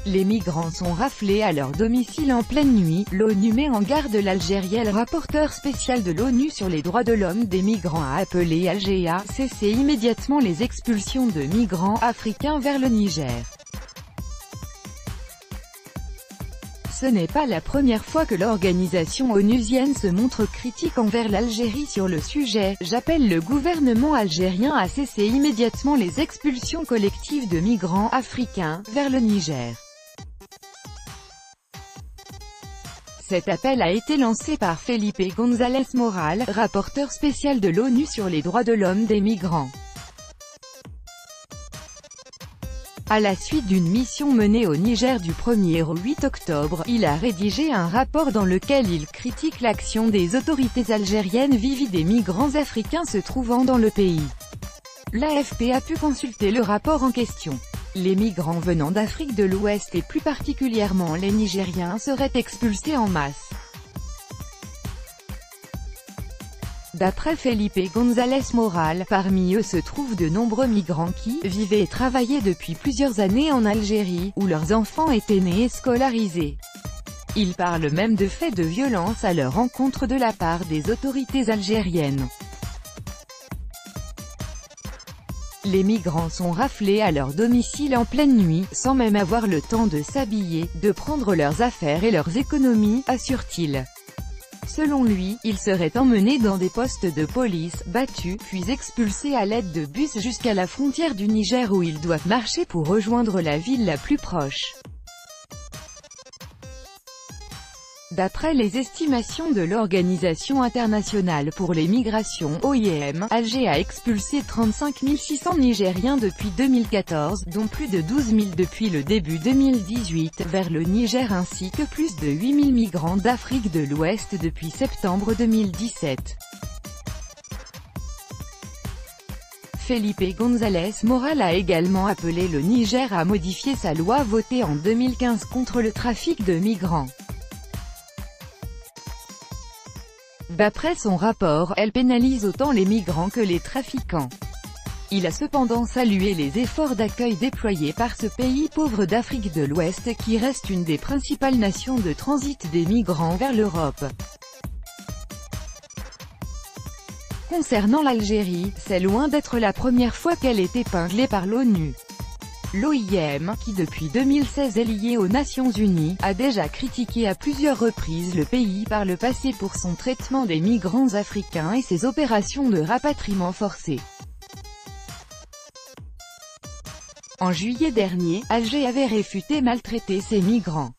Les migrants sont raflés à leur domicile en pleine nuit. L'ONU met en garde l'Algérie. Le rapporteur spécial de l'ONU sur les droits de l'homme des migrants a appelé Alger à cesser immédiatement les expulsions de migrants africains vers le Niger. Ce n'est pas la première fois que l'organisation onusienne se montre critique envers l'Algérie sur le sujet. J'appelle le gouvernement algérien à cesser immédiatement les expulsions collectives de migrants africains vers le Niger. Cet appel a été lancé par Felipe González Moral, rapporteur spécial de l'ONU sur les droits de l'homme des migrants. À la suite d'une mission menée au Niger du 1er au 8 octobre, il a rédigé un rapport dans lequel il critique l'action des autorités algériennes vis-à-vis des migrants africains se trouvant dans le pays. L'AFP a pu consulter le rapport en question. Les migrants venant d'Afrique de l'Ouest et plus particulièrement les Nigériens seraient expulsés en masse. D'après Felipe González Moral, parmi eux se trouvent de nombreux migrants qui vivaient et travaillaient depuis plusieurs années en Algérie, où leurs enfants étaient nés et scolarisés. Il parle même de faits de violence à leur encontre de la part des autorités algériennes. Les migrants sont raflés à leur domicile en pleine nuit, sans même avoir le temps de s'habiller, de prendre leurs affaires et leurs économies, assure-t-il. Selon lui, ils seraient emmenés dans des postes de police, battus, puis expulsés à l'aide de bus jusqu'à la frontière du Niger où ils doivent marcher pour rejoindre la ville la plus proche. D'après les estimations de l'Organisation internationale pour les migrations (OIM), Alger a expulsé 35 600 Nigériens depuis 2014, dont plus de 12 000 depuis le début 2018, vers le Niger ainsi que plus de 8 000 migrants d'Afrique de l'Ouest depuis septembre 2017. Felipe González Moral a également appelé le Niger à modifier sa loi votée en 2015 contre le trafic de migrants. D'après son rapport, elle pénalise autant les migrants que les trafiquants. Il a cependant salué les efforts d'accueil déployés par ce pays pauvre d'Afrique de l'Ouest qui reste une des principales nations de transit des migrants vers l'Europe. Concernant l'Algérie, c'est loin d'être la première fois qu'elle est épinglée par l'ONU. L'OIM, qui depuis 2016 est liée aux Nations Unies, a déjà critiqué à plusieurs reprises le pays par le passé pour son traitement des migrants africains et ses opérations de rapatriement forcé. En juillet dernier, Alger avait réfuté maltraiter ces migrants.